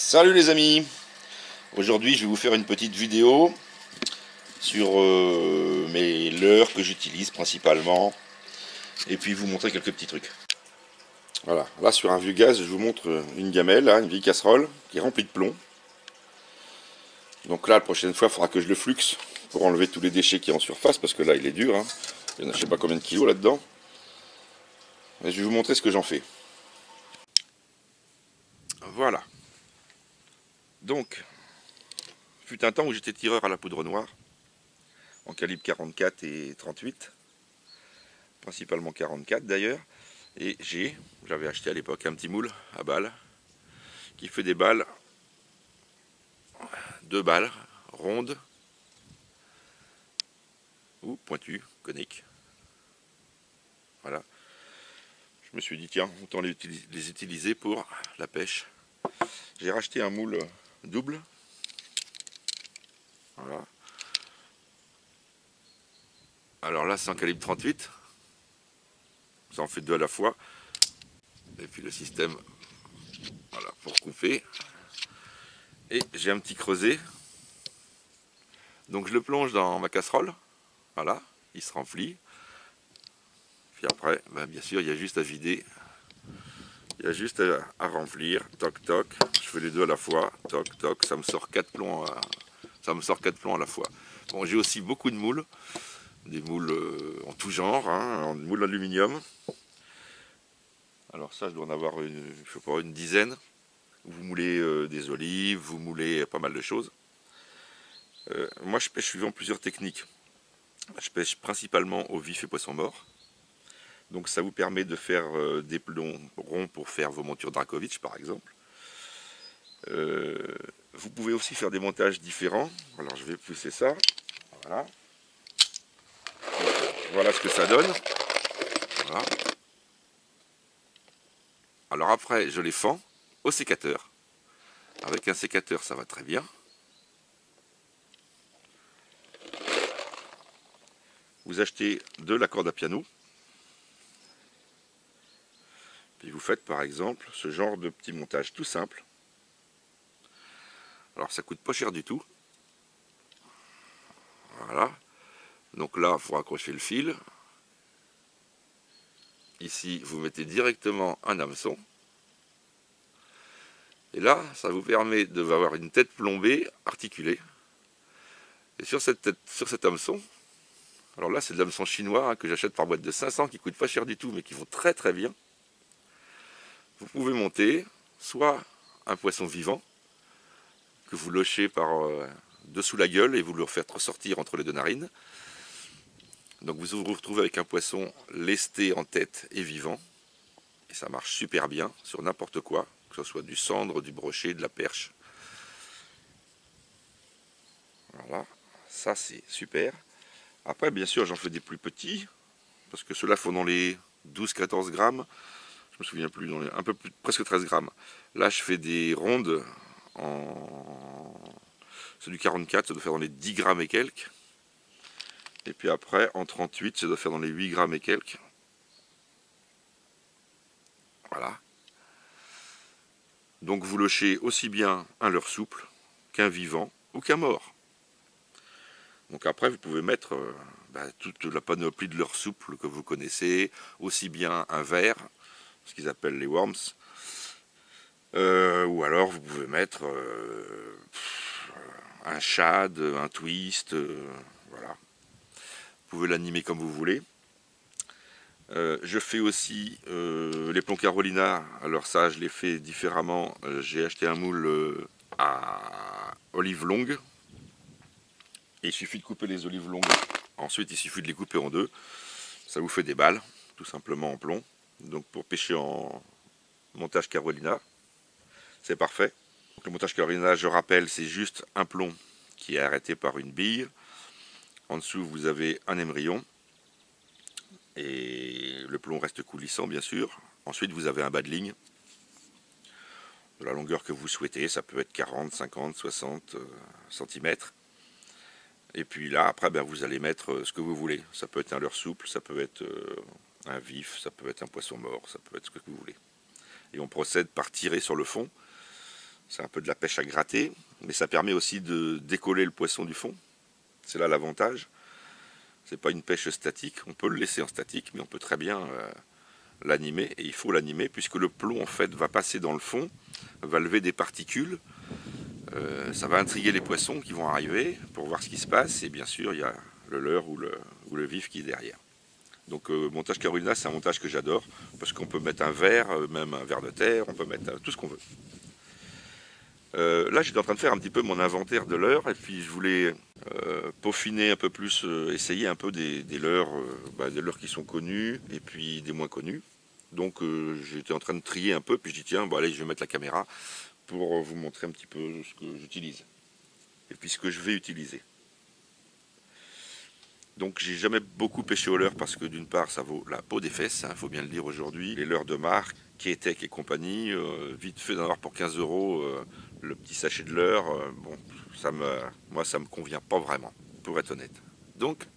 Salut les amis. Aujourd'hui je vais vous faire une petite vidéo sur mes leurres que j'utilise principalement et puis vous montrer quelques petits trucs. Voilà, là sur un vieux gaz je vous montre une gamelle, là, une vieille casserole qui est remplie de plomb. Donc là la prochaine fois il faudra que je le fluxe pour enlever tous les déchets qui sont en surface parce que là il est dur, hein. Il y en a je sais pas combien de kilos là-dedans. Et je vais vous montrer ce que j'en fais. Voilà. Donc, fut un temps où j'étais tireur à la poudre noire, en calibre 44 et 38, principalement 44 d'ailleurs, et j'avais acheté à l'époque un petit moule à balles, qui fait des balles, 2 balles, rondes, ou pointues, coniques. Voilà. Je me suis dit, tiens, autant les utiliser pour la pêche. J'ai racheté un moule double. Voilà. Alors là, c'est en calibre 38. Ça en fait 2 à la fois. Et puis le système, voilà, pour couper. Et j'ai un petit creuset. Donc je le plonge dans ma casserole. Voilà, il se remplit. Puis après, ben bien sûr, il y a juste à vider. Il y a juste à remplir. Toc toc. Je fais les 2 à la fois. Toc toc. Ça me sort 4 plombs à la fois. Bon, j'ai aussi beaucoup de moules. Des moules en tout genre, hein, en moules aluminium. Alors ça, je dois en avoir je sais pas, une dizaine. Vous moulez des olives, vous moulez pas mal de choses. Moi, je pêche suivant plusieurs techniques. Je pêche principalement au vif et poisson mort. Donc ça vous permet de faire des plombs ronds pour faire vos montures Dracovic par exemple. Vous pouvez aussi faire des montages différents. Alors je vais pousser ça. Voilà. Voilà ce que ça donne. Voilà. Alors après je les fends au sécateur. Avec un sécateur ça va très bien. Vous achetez de la corde à piano. Puis vous faites par exemple ce genre de petit montage tout simple. Alors ça coûte pas cher du tout. Voilà. Donc là, il faut accrocher le fil. Ici, vous mettez directement un hameçon. Et là, ça vous permet d'avoir une tête plombée articulée. Et sur cet hameçon, alors là, c'est de l'hameçon chinois hein, que j'achète par boîte de 500 qui ne coûtent pas cher du tout, mais qui vont très très bien. Vous pouvez monter soit un poisson vivant que vous lochez par dessous la gueule et vous le faites ressortir entre les 2 narines. Donc vous vous retrouvez avec un poisson lesté en tête et vivant. Et ça marche super bien sur n'importe quoi, que ce soit du cendre, du brochet, de la perche. Voilà, ça c'est super. Après bien sûr j'en fais des plus petits, parce que ceux-là font dans les 12-14 grammes. Je me souviens plus, dans les, un peu plus, presque 13 grammes. Là je fais des rondes c'est du 44, ça doit faire dans les 10 grammes et quelques. Et puis après en 38, ça doit faire dans les 8 grammes et quelques. Voilà. Donc vous lochez aussi bien un leurre souple qu'un vivant ou qu'un mort. Donc après vous pouvez mettre toute la panoplie de leurre souple que vous connaissez, aussi bien un verre, ce qu'ils appellent les worms, ou alors vous pouvez mettre un shad, un twist, voilà. Vous pouvez l'animer comme vous voulez. Je fais aussi les plombs Carolina. Alors ça, je les fais différemment. J'ai acheté un moule à olive longue. Et il suffit de couper les olives longues. Ensuite, il suffit de les couper en 2. Ça vous fait des balles, tout simplement en plomb. Donc pour pêcher en montage Carolina, c'est parfait. Donc, le montage Carolina, je rappelle, c'est juste un plomb qui est arrêté par une bille. En dessous, vous avez un émerillon. Et le plomb reste coulissant bien sûr. Ensuite vous avez un bas de ligne de la longueur que vous souhaitez, ça peut être 40, 50, 60 cm. Et puis là après vous allez mettre ce que vous voulez. Ça peut être un leurre souple, ça peut être un vif, ça peut être un poisson mort, ça peut être ce que vous voulez. Et on procède par tirer sur le fond C'est un peu de la pêche à gratter, mais ça permet aussi de décoller le poisson du fond. C'est là l'avantage. C'est pas une pêche statique, on peut le laisser en statique, mais on peut très bien l'animer, et il faut l'animer puisque le plomb en fait va passer dans le fond, va lever des particules, ça va intriguer les poissons qui vont arriver pour voir ce qui se passe, et bien sûr il y a le leurre ou le vif qui est derrière. Donc montage Carolina, c'est un montage que j'adore, parce qu'on peut mettre un verre, même un verre de terre, on peut mettre tout ce qu'on veut. Là j'étais en train de faire un petit peu mon inventaire de leurres, et puis je voulais peaufiner un peu plus, essayer un peu des leurres, des leurres qui sont connus, et puis des moins connus. Donc j'étais en train de trier un peu, puis je dis tiens, bon allez, je vais mettre la caméra pour vous montrer un petit peu ce que j'utilise. Et puis ce que je vais utiliser. Donc j'ai jamais beaucoup pêché au leurre parce que d'une part ça vaut la peau des fesses, il faut bien le dire aujourd'hui. Les leurres de marque, K-Tech et compagnie, vite fait d'en avoir pour 15 €, le petit sachet de leurre, bon, moi ça me convient pas vraiment, pour être honnête. Donc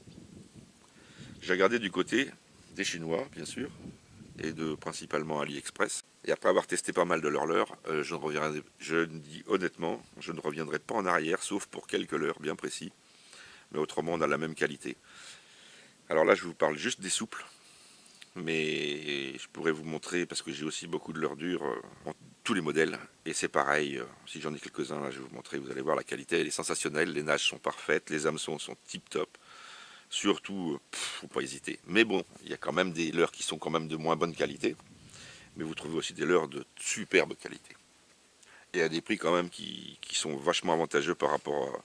j'ai regardé du côté des Chinois, bien sûr, et de principalement AliExpress. Et après avoir testé pas mal de leurs leurres, je dis honnêtement, je ne reviendrai pas en arrière, sauf pour quelques leurres bien précis. Mais autrement, on a la même qualité. Alors là, je vous parle juste des souples. Mais je pourrais vous montrer, parce que j'ai aussi beaucoup de leurres dures, tous les modèles. Et c'est pareil, si j'en ai quelques-uns, là, je vais vous montrer. Vous allez voir, la qualité, elle est sensationnelle. Les nages sont parfaites, les hameçons sont tip-top. Surtout, faut pas hésiter. Mais bon, il y a quand même des leurres qui sont quand même de moins bonne qualité. Mais vous trouvez aussi des leurres de superbe qualité. Et à des prix quand même qui sont vachement avantageux par rapport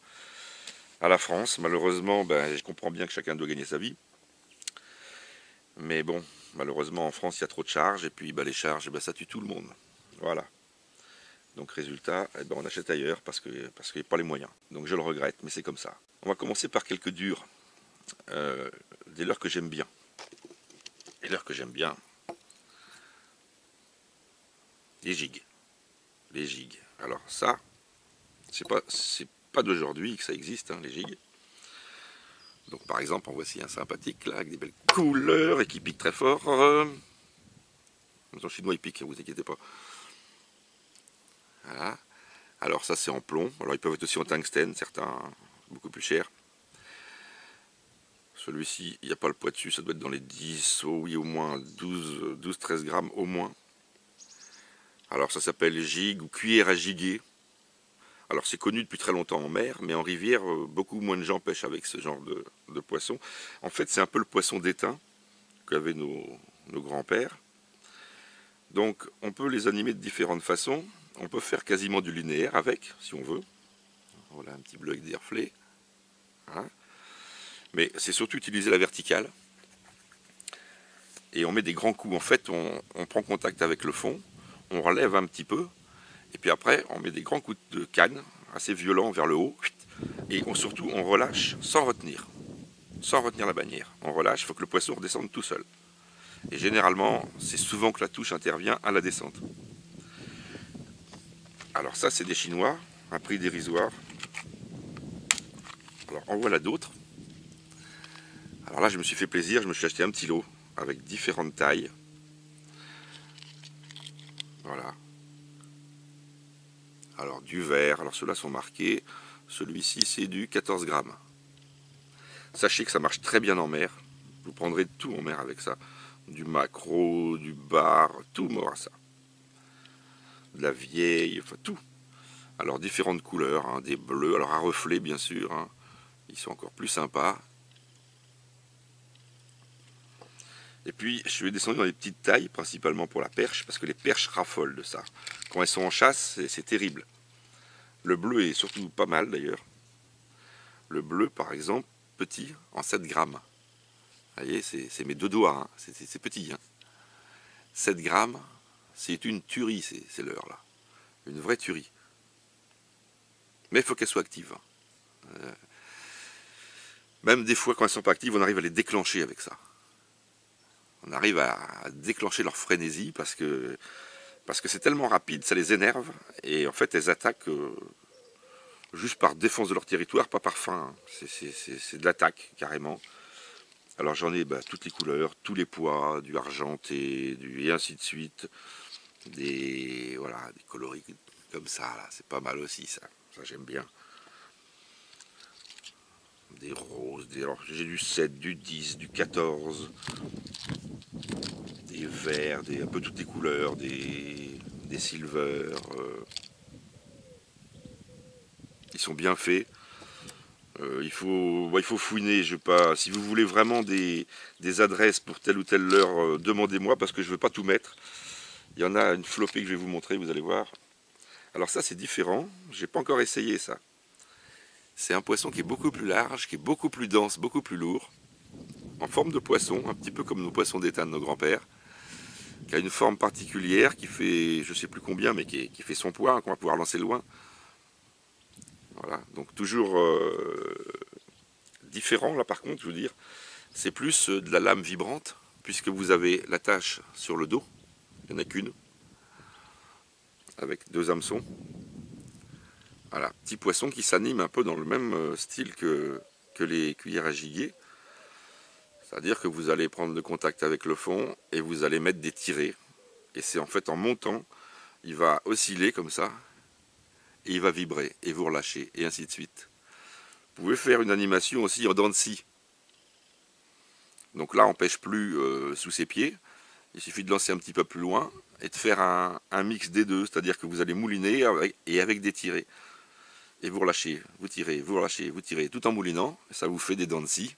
à la France. Malheureusement, je comprends bien que chacun doit gagner sa vie. Mais bon, malheureusement en France il y a trop de charges. Et puis les charges, ça tue tout le monde. Voilà. Donc résultat, on achète ailleurs parce qu'il n'y a pas les moyens. Donc je le regrette, mais c'est comme ça. On va commencer par quelques durs. Des leurres que j'aime bien. Les leurres que j'aime bien. Les gigs. Les gigs. Alors ça, c'est pas d'aujourd'hui que ça existe, hein, les gigs. Donc par exemple, en voici un sympathique là, avec des belles couleurs et qui pique très fort. En chinois il pique, ne vous inquiétez pas. Voilà. Alors ça c'est en plomb. Alors ils peuvent être aussi en tungstène, certains beaucoup plus chers. Celui-ci, il n'y a pas le poids dessus, ça doit être dans les 10, oh oui au moins 12-13 grammes au moins. Alors ça s'appelle gig ou cuillère à giguer. Alors c'est connu depuis très longtemps en mer, mais en rivière, beaucoup moins de gens pêchent avec ce genre de poisson. En fait, c'est un peu le poisson d'étain qu'avaient nos grands-pères. Donc on peut les animer de différentes façons. On peut faire quasiment du linéaire avec, si on veut. Voilà un petit bleu avec des reflets. Hein. Mais c'est surtout utiliser la verticale. Et on met des grands coups. En fait, on prend contact avec le fond, on relève un petit peu. Et puis après, on met des grands coups de canne, assez violents vers le haut. Et surtout, on relâche sans retenir. Sans retenir la bannière. On relâche, il faut que le poisson redescende tout seul. Et généralement, c'est souvent que la touche intervient à la descente. Alors ça, c'est des Chinois, un prix dérisoire. Alors en voilà d'autres. Alors là, je me suis fait plaisir, je me suis acheté un petit lot avec différentes tailles. Voilà. Alors du vert, alors ceux-là sont marqués, celui-ci c'est du 14 grammes. Sachez que ça marche très bien en mer, vous prendrez tout en mer avec ça. Du maquereau, du bar, tout m'aura ça. De la vieille, enfin tout. Alors différentes couleurs, hein, des bleus, alors à reflet bien sûr, hein. Ils sont encore plus sympas. Et puis je suis descendu dans les petites tailles, principalement pour la perche, parce que les perches raffolent de ça. Quand elles sont en chasse, c'est terrible. Le bleu est surtout pas mal d'ailleurs. Le bleu par exemple, petit, en 7 grammes. Vous voyez, c'est mes deux doigts, hein. C'est petit. Hein. 7 grammes, c'est une tuerie ces leurres-là. Une vraie tuerie. Mais il faut qu'elles soient actives. Même des fois, quand elles ne sont pas actives, on arrive à les déclencher avec ça. On arrive à déclencher leur frénésie parce que c'est tellement rapide, ça les énerve. Et en fait, elles attaquent juste par défense de leur territoire, pas par faim. C'est de l'attaque, carrément. Alors j'en ai toutes les couleurs, tous les poids, du argenté, et ainsi de suite. Des coloris comme ça, là, c'est pas mal aussi, ça j'aime bien. Des roses, alors j'ai du 7, du 10, du 14, des verts, un peu toutes les couleurs, des silver. Ils sont bien faits. Il faut fouiner. Si vous voulez vraiment des adresses pour telle ou telle heure, demandez-moi parce que je ne veux pas tout mettre. Il y en a une flopée que je vais vous montrer, vous allez voir. Alors ça c'est différent, j'ai pas encore essayé ça. C'est un poisson qui est beaucoup plus large, qui est beaucoup plus dense, beaucoup plus lourd, en forme de poisson, un petit peu comme nos poissons d'étain de nos grands-pères, qui a une forme particulière, qui fait je sais plus combien, mais qui fait son poids, qu'on va pouvoir lancer loin. Voilà, donc toujours différent là par contre, je veux dire, c'est plus de la lame vibrante, puisque vous avez l'attache sur le dos, il n'y en a qu'une, avec 2 hameçons. Voilà, petit poisson qui s'anime un peu dans le même style que les cuillères à gibier. C'est-à-dire que vous allez prendre le contact avec le fond et vous allez mettre des tirées. Et c'est en fait en montant, il va osciller comme ça, et il va vibrer, et vous relâchez, et ainsi de suite. Vous pouvez faire une animation aussi en dents de scie. Donc là, on ne pêche plus sous ses pieds. Il suffit de lancer un petit peu plus loin et de faire un mix des deux. C'est-à-dire que vous allez mouliner avec des tirées. Et vous relâchez, vous tirez, vous relâchez, vous tirez, tout en moulinant. Ça vous fait des dents de scie.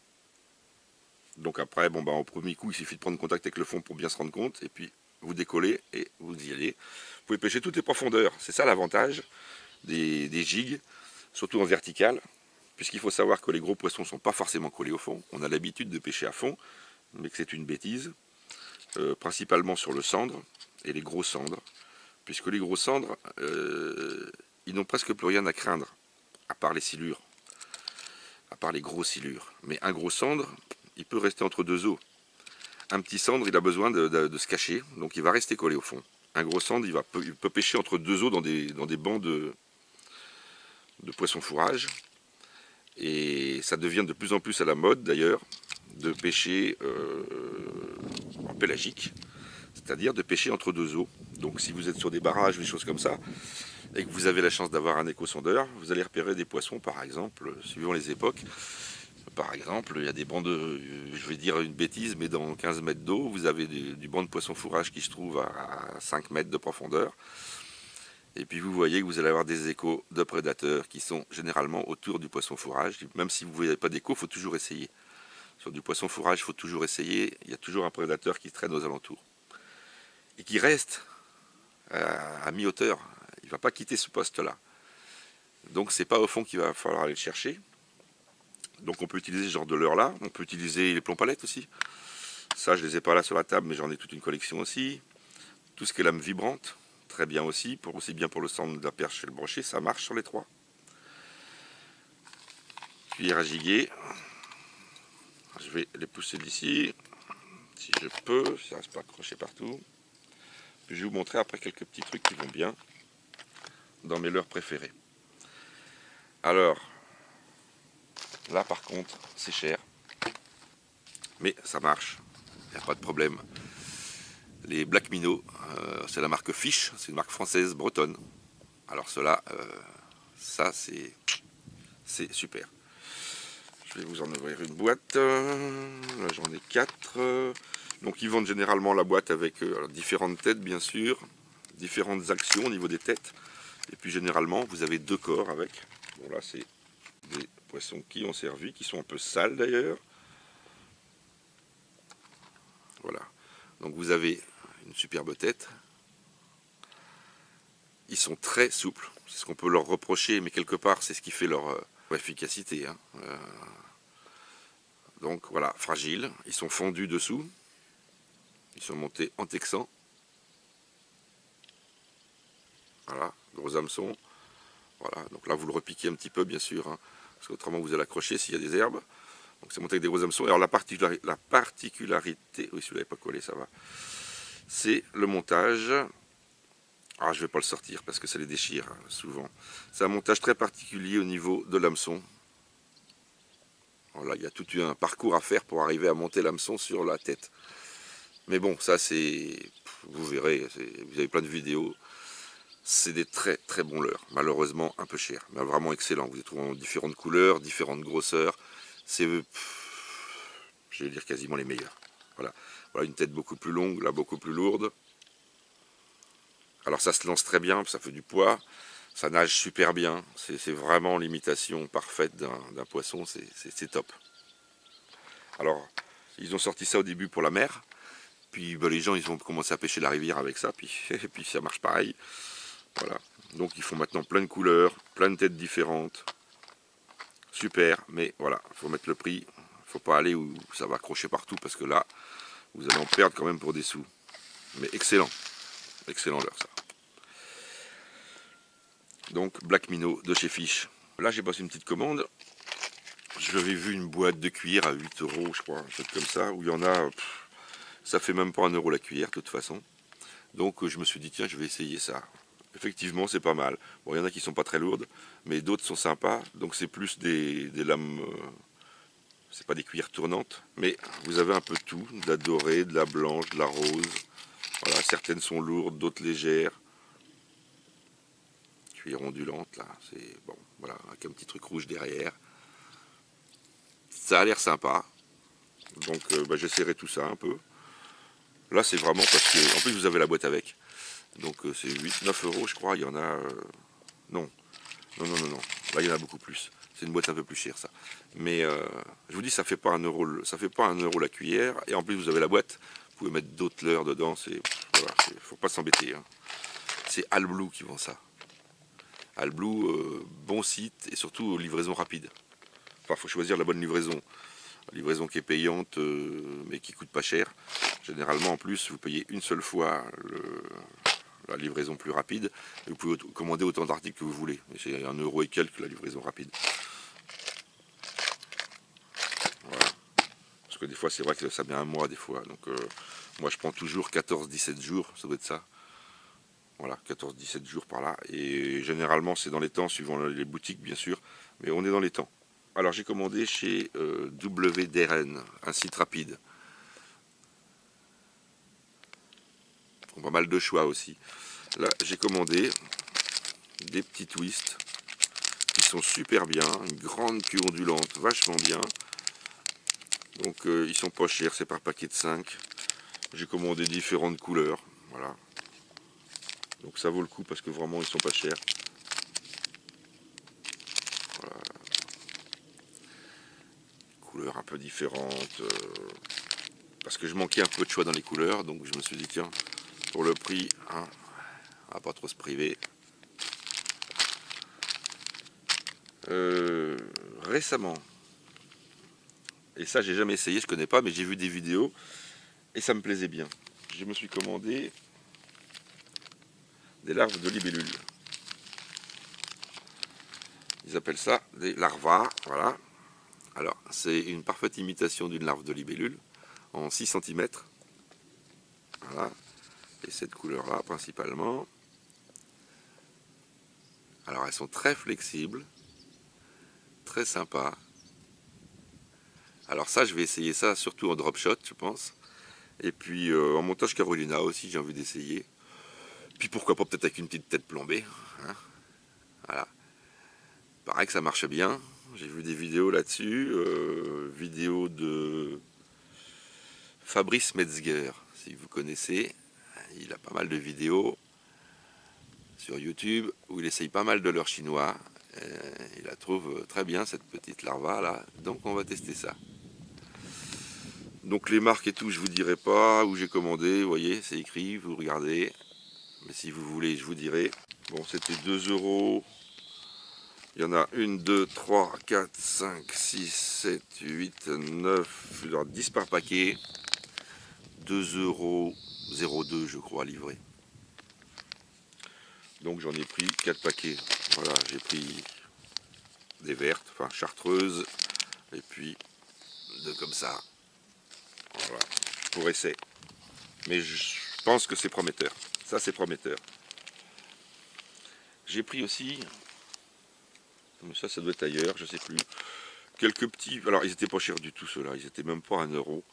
Donc après, bon, au premier coup, il suffit de prendre contact avec le fond pour bien se rendre compte. Et puis, vous décollez et vous y allez. Vous pouvez pêcher toutes les profondeurs. C'est ça l'avantage des gigs, surtout en vertical. Puisqu'il faut savoir que les gros poissons ne sont pas forcément collés au fond. On a l'habitude de pêcher à fond, mais que c'est une bêtise. Principalement sur le cendre et les gros cendres. Puisque les gros cendres, ils n'ont presque plus rien à craindre, à part les silures, à part les gros silures. Mais un gros cendre, il peut rester entre 2 eaux. Un petit cendre, il a besoin de se cacher, donc il va rester collé au fond. Un gros cendre, il peut pêcher entre 2 eaux dans des bancs de poissons fourrage. Et ça devient de plus en plus à la mode d'ailleurs de pêcher en pélagique, c'est-à-dire de pêcher entre 2 eaux. Donc si vous êtes sur des barrages ou des choses comme ça, et que vous avez la chance d'avoir un échosondeur, vous allez repérer des poissons par exemple, suivant les époques. Par exemple, il y a des bancs de, je vais dire une bêtise, mais dans 15 mètres d'eau, vous avez du banc de poisson fourrage qui se trouve à 5 mètres de profondeur. Et puis vous voyez que vous allez avoir des échos de prédateurs qui sont généralement autour du poisson fourrage. Même si vous ne voyez pas d'écho, il faut toujours essayer. Sur du poisson fourrage, il faut toujours essayer. Il y a toujours un prédateur qui traîne aux alentours. Et qui reste à mi-hauteur. Il ne va pas quitter ce poste-là. Donc c'est pas au fond qu'il va falloir aller le chercher. Donc on peut utiliser ce genre de leurre-là. On peut utiliser les plombs palettes aussi. Ça, je ne les ai pas là sur la table, mais j'en ai toute une collection aussi. Tout ce qui est lame vibrante, très bien aussi. Aussi bien pour le centre de la perche et le brochet, ça marche sur les 3. Cuillère à gibier. Je vais les pousser d'ici, si je peux, si ça ne reste pas accroché partout. Puis je vais vous montrer après quelques petits trucs qui vont bien dans mes leurres préférés. Alors, là par contre, c'est cher. Mais ça marche, il n'y a pas de problème. Les Black Minnow, c'est la marque Fish, c'est une marque française bretonne. Alors cela, ça c'est super. Je vais vous en ouvrir une boîte. Là j'en ai 4. Donc ils vendent généralement la boîte avec différentes têtes bien sûr, différentes actions au niveau des têtes. Et puis généralement vous avez 2 corps avec. Bon là c'est des poissons qui ont servi, qui sont un peu sales d'ailleurs. Voilà. Donc vous avez une superbe tête. Ils sont très souples, c'est ce qu'on peut leur reprocher, mais quelque part c'est ce qui fait leur efficacité. Hein. Donc voilà, fragiles, ils sont fondus dessous, ils sont montés en texan. Voilà, gros hameçon. Voilà, donc là vous le repiquez un petit peu bien sûr, hein, parce qu'autrement vous allez accrocher s'il y a des herbes. Donc c'est monté avec des gros hameçons. Alors la particularité, oui si vous l'avez pas collé ça va, c'est le montage. Ah, je ne vais pas le sortir parce que ça les déchire souvent. C'est un montage très particulier au niveau de l'hameçon. Voilà, il y a tout un parcours à faire pour arriver à monter l'hameçon sur la tête. Mais bon, ça c'est... Vous verrez, vous avez plein de vidéos. C'est des très très bons leurres, malheureusement un peu chers, mais vraiment excellents. Vous les trouvez en différentes couleurs, différentes grosseurs. C'est, je vais dire, quasiment les meilleurs. Voilà. Voilà une tête beaucoup plus longue, là beaucoup plus lourde. Alors ça se lance très bien, ça fait du poids, ça nage super bien. C'est vraiment l'imitation parfaite d'un poisson, c'est top. Alors, ils ont sorti ça au début pour la mer. Puis les gens ils ont commencé à pêcher la rivière avec ça, puis, et puis ça marche pareil. Voilà. Donc ils font maintenant plein de couleurs, plein de têtes différentes. Super, mais voilà, il faut mettre le prix. Il faut pas aller où ça va accrocher partout parce que là, vous allez en perdre quand même pour des sous. Mais excellent, excellent leurre ça. Donc Black Minnow de chez Fish. Là j'ai passé une petite commande. J'avais vu une boîte de cuillère à 8 euros, je crois, un truc comme ça, où il y en a, ça fait même pas 1 euro la cuillère de toute façon. Donc je me suis dit tiens je vais essayer ça. Effectivement c'est pas mal. Bon il y en a qui sont pas très lourdes, mais d'autres sont sympas. Donc c'est plus des lames, c'est pas des cuillères tournantes, mais vous avez un peu tout, de la dorée, de la blanche, de la rose. Voilà, certaines sont lourdes, d'autres légères. Cuillère ondulante là, c'est bon, voilà, avec un petit truc rouge derrière. Ça a l'air sympa. Donc j'essaierai tout ça un peu. Là c'est vraiment parce que, en plus vous avez la boîte avec. Donc c'est 8-9 euros je crois, il y en a... non. Non. Là il y en a beaucoup plus. C'est une boîte un peu plus chère ça. Mais je vous dis ça fait pas 1 euro, ça fait pas 1 euro la cuillère. Et en plus vous avez la boîte. Vous pouvez mettre d'autres leurres dedans. Voilà, faut pas s'embêter. Hein. C'est Alblue qui vend ça. Alblue, bon site et surtout livraison rapide. Enfin faut choisir la bonne livraison. La livraison qui est payante mais qui coûte pas cher. Généralement en plus vous payez une seule fois la livraison plus rapide, et vous pouvez commander autant d'articles que vous voulez. C'est 1 euro et quelques la livraison rapide. Voilà. Parce que des fois c'est vrai que ça met un mois des fois. Donc moi je prends toujours 14-17 jours, ça doit être ça. Voilà, 14-17 jours par là. Et généralement c'est dans les temps, suivant les boutiques bien sûr, mais on est dans les temps. Alors j'ai commandé chez WDRN, un site rapide. Pas mal de choix aussi. Là j'ai commandé des petits twists qui sont super bien, une grande queue ondulante vachement bien. Donc ils sont pas chers, c'est par paquet de 5. J'ai commandé différentes couleurs, voilà. Donc ça vaut le coup parce que vraiment ils sont pas chers. Voilà. Couleurs un peu différentes. Parce que je manquais un peu de choix dans les couleurs, donc je me suis dit tiens, pour le prix, hein, on va pas trop se priver. Récemment, et ça j'ai jamais essayé, je connais pas, mais j'ai vu des vidéos et ça me plaisait bien. Je me suis commandé des larves de libellule. Ils appellent ça des larvas, voilà. Alors c'est une parfaite imitation d'une larve de libellule en 6 cm. Voilà. Et cette couleur là principalement. Alors elles sont très flexibles, très sympas. Alors ça je vais essayer ça surtout en drop shot je pense. Et puis en montage Carolina aussi j'ai envie d'essayer. Puis pourquoi pas peut-être avec une petite tête plombée. Hein, voilà. Pareil que ça marche bien. J'ai vu des vidéos là-dessus. Vidéos de Fabrice Metzger, si vous connaissez. Il a pas mal de vidéos sur YouTube où il essaye pas mal de leurres chinois. Il la trouve très bien cette petite larva là. Donc on va tester ça. Donc les marques et tout, je vous dirai pas où j'ai commandé. Vous voyez, c'est écrit, vous regardez. Mais si vous voulez, je vous dirai. Bon, c'était 2 euros. Il y en a 1, 2, 3, 4, 5, 6, 7, 8, 9, 10 par paquet. 2,02 € je crois livré. Donc j'en ai pris 4 paquets. Voilà, j'ai pris des vertes, enfin chartreuses, et puis 2 comme ça. Voilà, pour essai. Mais je pense que c'est prometteur. Ça c'est prometteur. J'ai pris aussi, mais ça doit être ailleurs, je sais plus. Quelques petits, alors ils étaient pas chers du tout ceux-là, ils étaient même pas 1 euro,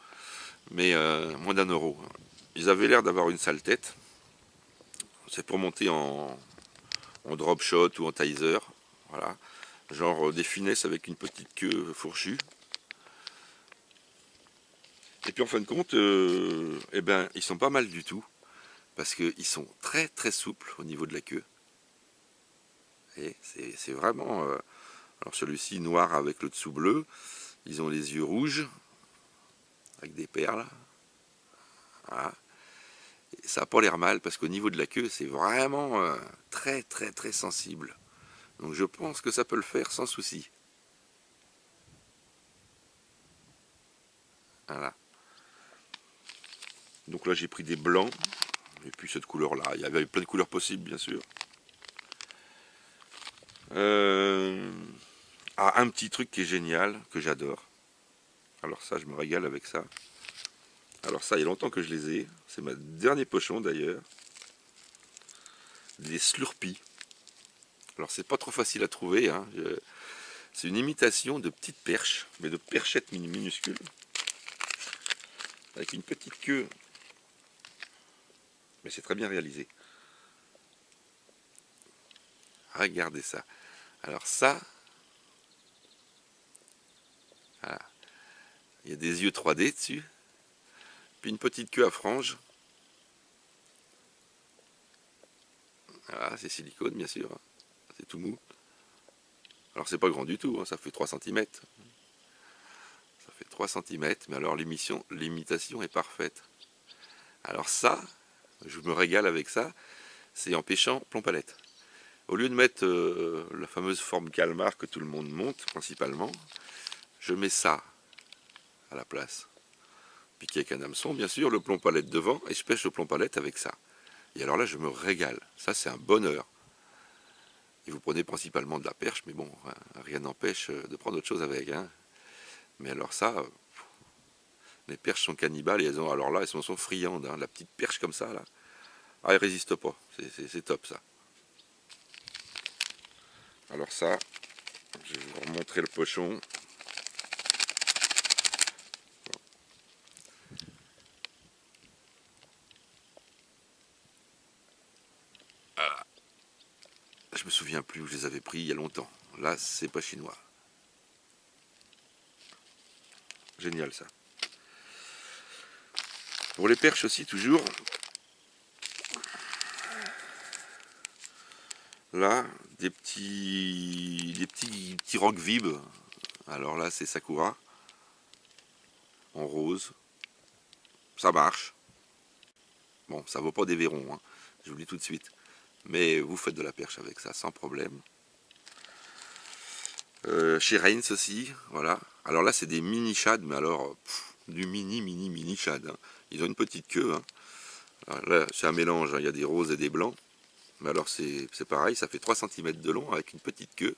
mais moins d'1 euro. Ils avaient l'air d'avoir une sale tête. C'est pour monter en en drop shot ou en tizer. Voilà. Genre des finesses avec une petite queue fourchue. Et puis en fin de compte, eh ben, ils sont pas mal du tout. Parce qu'ils sont très très souples au niveau de la queue. Et c'est vraiment... alors celui-ci noir avec le dessous bleu. Ils ont les yeux rouges. Avec des perles. Voilà. Et ça n'a pas l'air mal parce qu'au niveau de la queue, c'est vraiment très très très sensible. Donc je pense que ça peut le faire sans souci. Voilà. Donc là j'ai pris des blancs. Et puis cette couleur là. Il y avait plein de couleurs possibles bien sûr. Ah, un petit truc qui est génial, que j'adore. Alors ça, je me régale avec ça. Alors ça, il y a longtemps que je les ai. C'est ma dernier pochon d'ailleurs. Des Slurpees. Alors c'est pas trop facile à trouver. Hein. C'est une imitation de petites perches, mais de perchettes minuscules. Avec une petite queue. Mais c'est très bien réalisé. Regardez ça. Alors ça, voilà. Il y a des yeux 3D dessus. Puis une petite queue à franges. Voilà, c'est silicone bien sûr. C'est tout mou. Alors c'est pas grand du tout, hein, ça fait 3 cm. Ça fait 3 cm, mais alors l'imitation est parfaite. Alors ça, je me régale avec ça, c'est en pêchant plomb-palette. Au lieu de mettre la fameuse forme calmar que tout le monde monte principalement, je mets ça à la place. Piqué avec un hameçon, bien sûr, le plomb-palette devant, et je pêche le plomb-palette avec ça. Et alors là, je me régale. Ça, c'est un bonheur. Et vous prenez principalement de la perche, mais bon, rien n'empêche de prendre autre chose avec. Hein. Mais alors ça, les perches sont cannibales et elles ont, alors là, elles sont friandes. Hein. La petite perche comme ça, là, ah, elle résiste pas. C'est top ça. Alors ça, je vais vous remontrer le pochon. Ah, je me souviens plus où je les avais pris il y a longtemps. Là, c'est pas chinois. Génial ça. Pour les perches aussi, toujours. Là, des petits rock vib. Alors là, c'est Sakura. En rose. Ça marche. Bon, ça vaut pas des verrons, hein, je vous le dis tout de suite. Mais vous faites de la perche avec ça, sans problème. Chez Reigns aussi, voilà. Alors là, c'est des mini shads, mais alors, du mini shad. Hein. Ils ont une petite queue. Hein. Là, c'est un mélange, hein. Il y a des roses et des blancs. Mais alors, c'est pareil, ça fait 3 cm de long avec une petite queue.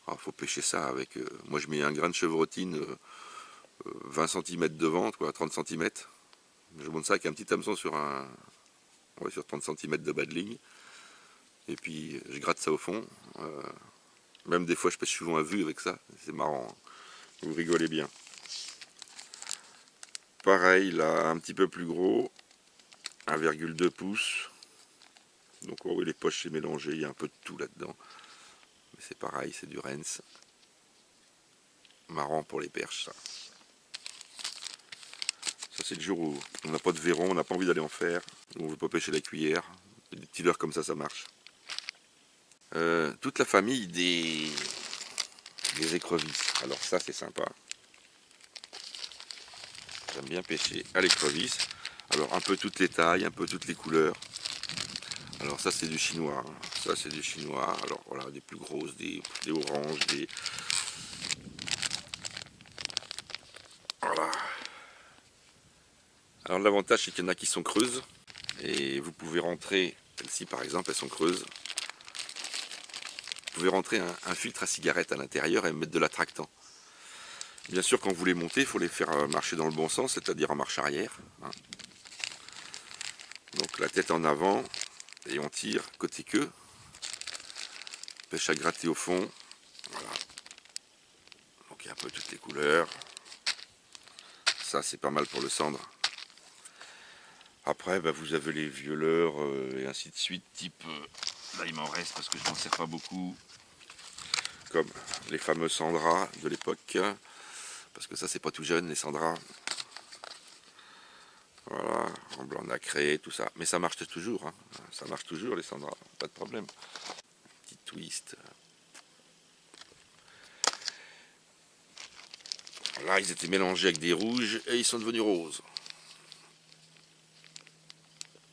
Il faut pêcher ça avec... moi, je mets un grain de chevrotine 20 cm de ventre, quoi, 30 cm. Je monte ça avec un petit hameçon sur 30 cm de bas de ligne. Et puis je gratte ça au fond. Même des fois je pêche souvent à vue avec ça. C'est marrant. Hein. Vous rigolez bien. Pareil là, un petit peu plus gros. 1,2 pouces. Donc oh oui, les poches c'est mélangé. Il y a un peu de tout là-dedans. Mais c'est pareil, c'est du Reigns. Marrant pour les perches ça. Ça c'est le jour où on n'a pas de verron, on n'a pas envie d'aller en faire. On ne veut pas pêcher la cuillère. Des petits leurres comme ça marche. Toute la famille des écrevisses. Alors ça c'est sympa. J'aime bien pêcher à l'écrevisse. Alors un peu toutes les tailles, un peu toutes les couleurs. Alors ça c'est du chinois. Hein. Ça c'est du chinois. Alors voilà, des plus grosses, des oranges, des... Voilà. Alors l'avantage c'est qu'il y en a qui sont creuses. Et vous pouvez rentrer, celles-ci par exemple, elles sont creuses. Vous pouvez rentrer un filtre à cigarette à l'intérieur et mettre de l'attractant. Bien sûr, quand vous les montez, il faut les faire marcher dans le bon sens, c'est-à-dire en marche arrière. Hein. Donc la tête en avant, et on tire côté queue. Pêche à gratter au fond. Voilà. Donc il y a un peu toutes les couleurs. Ça, c'est pas mal pour le cendre. Après, bah, vous avez les violeurs et ainsi de suite, type Là il m'en reste parce que je n'en sers pas beaucoup. Comme les fameux Sandra de l'époque. Parce que ça c'est pas tout jeune les Sandra. Voilà, en blanc nacré, tout ça. Mais ça marche toujours, hein. Ça marche toujours les Sandra, pas de problème. Petit twist. Là ils étaient mélangés avec des rouges et ils sont devenus roses.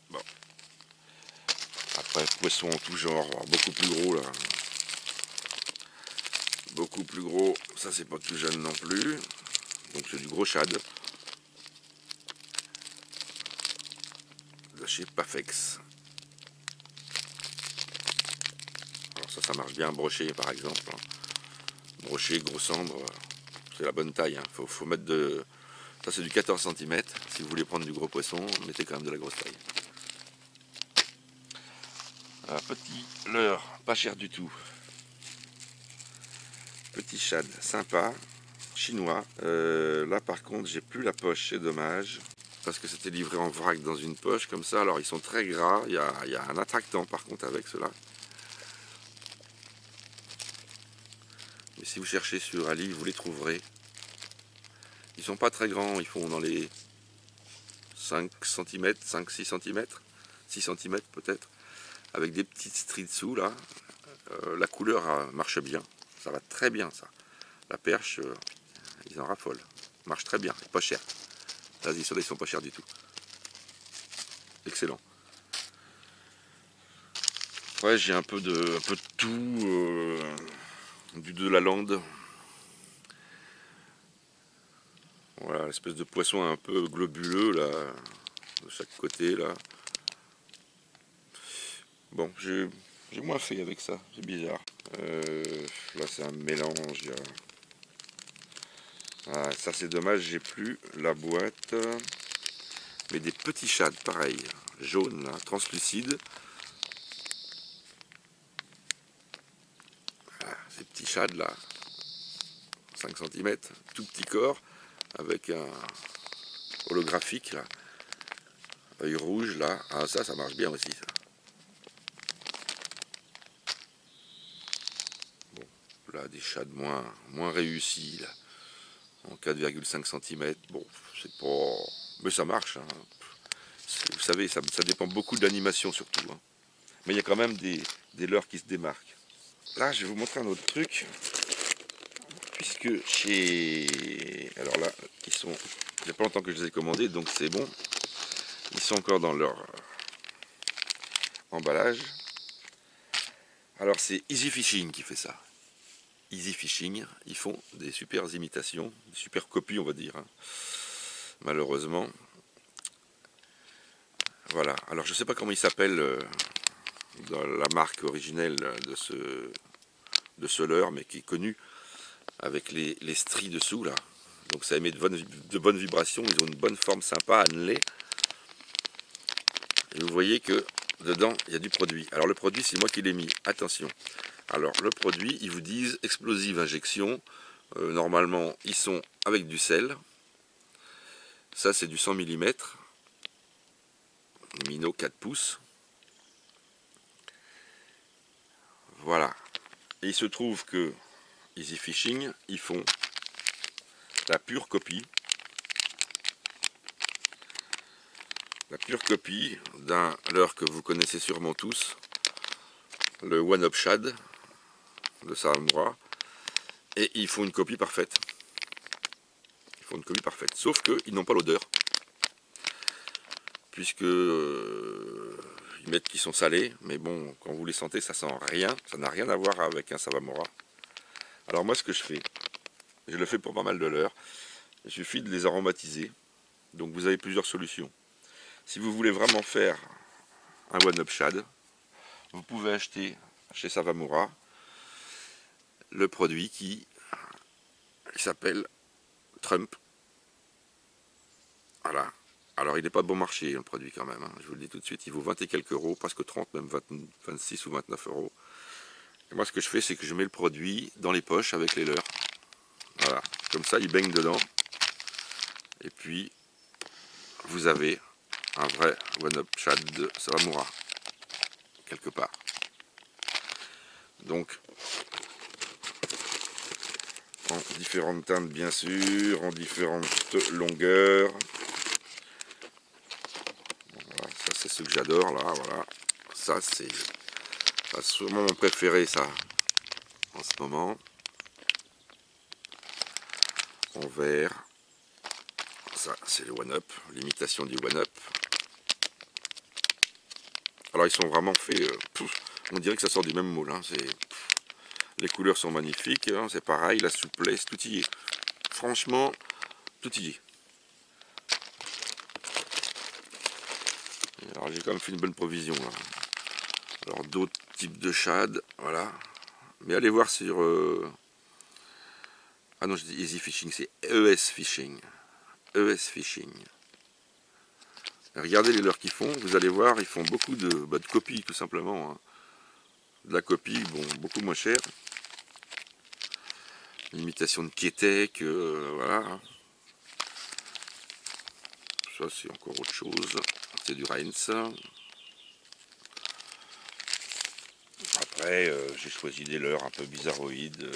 Bon. Après, poissons en tout genre, beaucoup plus gros là. Beaucoup plus gros, ça c'est pas tout jeune non plus. Donc c'est du gros shad. De chez Pafex. Alors ça marche bien broché par exemple. Broché, gros cendre, c'est la bonne taille. Hein. Faut mettre de... Ça c'est du 14 cm. Si vous voulez prendre du gros poisson, mettez quand même de la grosse taille. Un petit leurre, pas cher du tout. Petit shad, sympa, chinois. Là par contre j'ai plus la poche, c'est dommage. Parce que c'était livré en vrac dans une poche comme ça. Alors ils sont très gras, il y a un attractant par contre avec cela. Mais si vous cherchez sur Ali, vous les trouverez. Ils sont pas très grands, ils font dans les 5 cm, 5-6 cm, 6 cm peut-être, avec des petites stries dessous là. La couleur marche bien, ça va très bien ça. La perche, ils en raffolent, marche très bien, et pas cher. Là, ceux-là ils sont pas chers du tout. Excellent. Ouais, j'ai un peu de tout, du de la lande. Voilà, l'espèce de poisson un peu globuleux là, de chaque côté là. Bon, j'ai moins fait avec ça, c'est bizarre. Là c'est un mélange. Ah, ça c'est dommage, j'ai plus la boîte. Mais des petits shads, pareil, jaunes, là, translucides. Voilà, ces petits shads là, 5 cm, tout petit corps, avec un holographique là, œil rouge là. Ah ça marche bien aussi ça. Bon, là des shads moins réussis là, en 4,5 cm. Bon, c'est pas... Mais ça marche, hein. Vous savez, ça dépend beaucoup de l'animation surtout. Hein. Mais il y a quand même des leurres qui se démarquent. Là, je vais vous montrer un autre truc. Puisque chez... Alors là, ils sont... Il n'y a pas longtemps que je les ai commandés, donc c'est bon. Ils sont encore dans leur emballage. Alors c'est Easy Fishing qui fait ça. Easy Fishing, ils font des super imitations, des super copies on va dire. Hein. Malheureusement. Voilà, alors je ne sais pas comment il s'appelle dans la marque originelle de ce leurre, mais qui est connu avec les stries dessous là. Donc ça émet de bonnes vibrations, ils ont une bonne forme sympa, annelée. Et vous voyez que dedans il y a du produit. Alors le produit c'est moi qui l'ai mis, attention. Alors le produit, ils vous disent explosive injection. Normalement ils sont avec du sel. Ça c'est du 100 mm. Minnow 4 pouces. Voilà. Et il se trouve que Easy Fishing, ils font la pure copie. La pure copie d'un leurre que vous connaissez sûrement tous, le One Up Shad de Sahamura. Et ils font une copie parfaite. Ils font une copie parfaite. Sauf qu'ils n'ont pas l'odeur. Puisque ils mettent qu'ils sont salés, mais bon, quand vous les sentez, ça sent rien, ça n'a rien à voir avec un Sahamura. Alors moi, ce que je fais, je le fais pour pas mal de leurres, il suffit de les aromatiser. Donc vous avez plusieurs solutions. Si vous voulez vraiment faire un One-Up Shad, vous pouvez acheter chez Sahamura le produit qui s'appelle Trump. Voilà. Alors il n'est pas de bon marché le produit quand même, hein. Je vous le dis tout de suite, il vaut 20 et quelques euros, presque 30, même 20, 26 ou 29 euros. Et moi ce que je fais c'est que je mets le produit dans les poches avec les leurres. Voilà, comme ça il baigne dedans. Et puis vous avez un vrai One-Up Shad de Sahamura, quelque part. Donc en différentes teintes bien sûr, en différentes longueurs. Voilà, ça c'est ce que j'adore là, voilà. Ça c'est sûrement mon préféré ça en ce moment. En vert. Ça c'est le One Up, l'imitation du One Up. Alors ils sont vraiment faits, on dirait que ça sort du même moule, hein, les couleurs sont magnifiques, hein, c'est pareil, la souplesse, tout y est. Franchement, tout y est. Alors j'ai quand même fait une bonne provision là. Alors d'autres types de shad, voilà. Mais allez voir sur... Ah non, je dis Easy Fishing, c'est ES Fishing. ES Fishing. Regardez les leurres qu'ils font, vous allez voir, ils font beaucoup de copies tout simplement. Hein. De la copie, bon, beaucoup moins cher. L'imitation de Ketek, voilà. Ça c'est encore autre chose. C'est du Reinz. Après, j'ai choisi des leurres un peu bizarroïdes.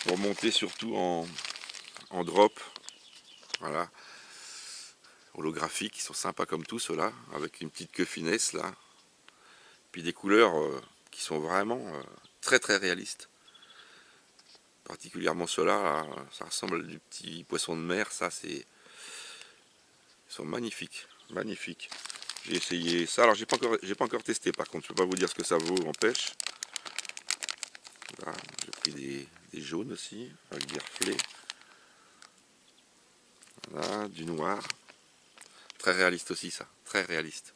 Pour monter surtout en drop. Voilà. Holographiques, ils sont sympas comme tout ceux-là. Avec une petite queue finesse là. Puis des couleurs qui sont vraiment très très réalistes. Particulièrement ceux-là, ça ressemble à du petit poisson de mer, ça c'est... Ils sont magnifiques, magnifiques. J'ai essayé ça, alors j'ai pas encore testé par contre, je peux pas vous dire ce que ça vaut en pêche. Voilà, j'ai pris des jaunes aussi, avec des reflets. Voilà, du noir. Très réaliste aussi ça, très réaliste.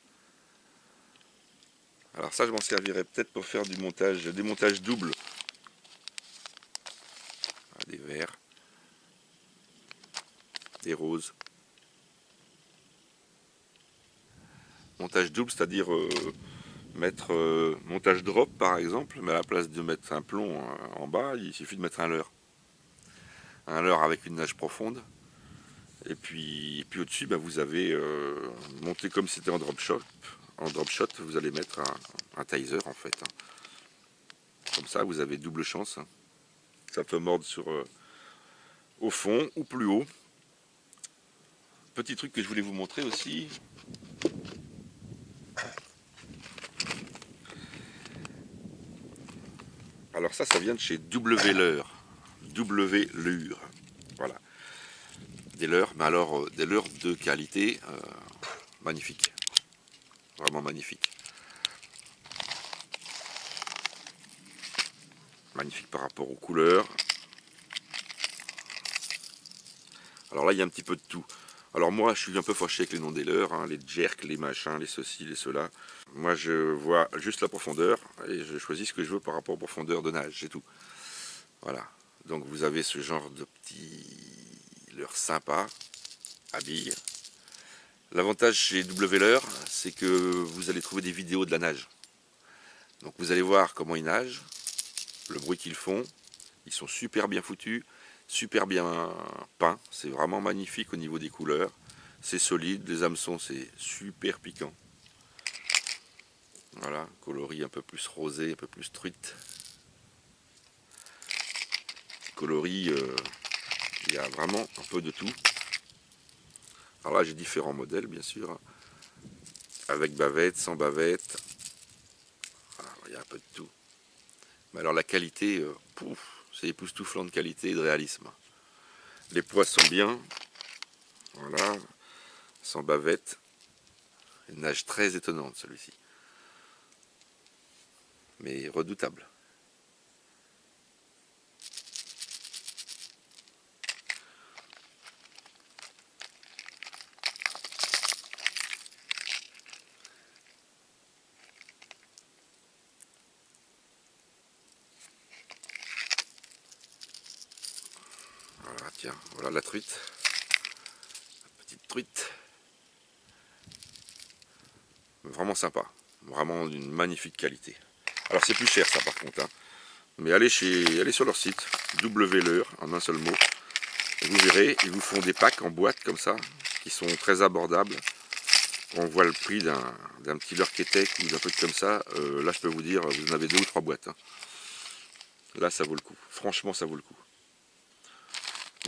Alors ça je m'en servirais peut-être pour faire des montages doubles. Des verts, des roses. Montage double, c'est-à-dire mettre montage drop par exemple, mais à la place de mettre un plomb en bas, il suffit de mettre un leurre. Un leurre avec une nage profonde. Et puis au-dessus, vous avez monté comme si c'était en drop shot. En drop shot, vous allez mettre un taser en fait. Hein. Comme ça, vous avez double chance. Hein. Ça peut mordre au fond ou plus haut. Petit truc que je voulais vous montrer aussi. Alors ça vient de chez W Leurre. W Lure. Voilà. Des leurres, mais alors des leurres de qualité magnifique. Vraiment magnifique. Magnifique par rapport aux couleurs. Alors là, il y a un petit peu de tout. Alors moi, je suis un peu fâché avec les noms des leurres, hein, les jerks, les machins, les ceci, les cela. Moi, je vois juste la profondeur et je choisis ce que je veux par rapport aux profondeurs de nage, c'est tout. Voilà. Donc vous avez ce genre de petits leurres sympas, à billes. L'avantage chez W Leurre, c'est que vous allez trouver des vidéos de la nage. Donc vous allez voir comment ils nagent, le bruit qu'ils font. Ils sont super bien foutus, super bien peints. C'est vraiment magnifique au niveau des couleurs. C'est solide, les hameçons c'est super piquant. Voilà, coloris un peu plus rosé, un peu plus truite. Coloris, il y a vraiment un peu de tout. Alors là j'ai différents modèles bien sûr. Avec bavette, sans bavette. Alors, il y a un peu de tout. Mais alors la qualité, c'est époustouflant de qualité et de réalisme. Les poids sont bien. Voilà. Sans bavette. Une nage très étonnante celui-ci. Mais redoutable. Voilà, tiens, voilà la truite. La petite truite. Vraiment sympa. Vraiment d'une magnifique qualité. Alors c'est plus cher ça par contre. Hein. Mais allez sur leur site, W Leurre, en un seul mot. Et vous verrez, ils vous font des packs en boîte comme ça, qui sont très abordables. On voit le prix d'un petit leurre Ketek ou d'un truc comme ça. Là je peux vous dire, vous en avez 2 ou 3 boîtes. Hein. Là, ça vaut le coup. Franchement, ça vaut le coup.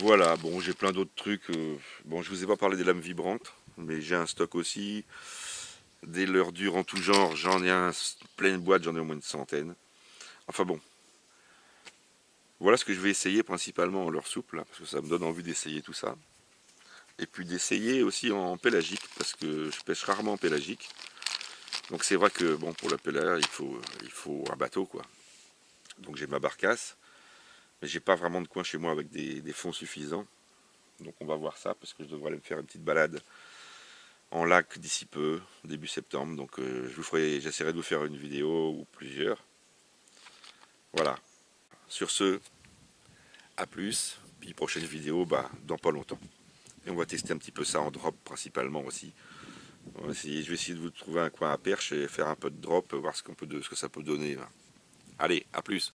Voilà, bon, j'ai plein d'autres trucs. Bon, je vous ai pas parlé des lames vibrantes, mais j'ai un stock aussi. Des leurres dures en tout genre, j'en ai pleine boîte, j'en ai au moins une centaine. Enfin bon, voilà ce que je vais essayer principalement en leurre souple, là, parce que ça me donne envie d'essayer tout ça. Et puis d'essayer aussi en pélagique, parce que je pêche rarement en pélagique. Donc c'est vrai que bon, pour la pélagique, il faut un bateau, quoi. Donc j'ai ma barcasse, mais j'ai pas vraiment de coin chez moi avec des fonds suffisants. Donc on va voir ça, parce que je devrais aller me faire une petite balade en lac d'ici peu, début septembre. Donc j'essaierai de vous faire une vidéo ou plusieurs. Voilà. Sur ce, à plus. Puis prochaine vidéo, bah, dans pas longtemps. Et on va tester un petit peu ça en drop principalement aussi. Je vais essayer de vous trouver un coin à perche et faire un peu de drop, voir ce que ça peut donner. Allez, à plus.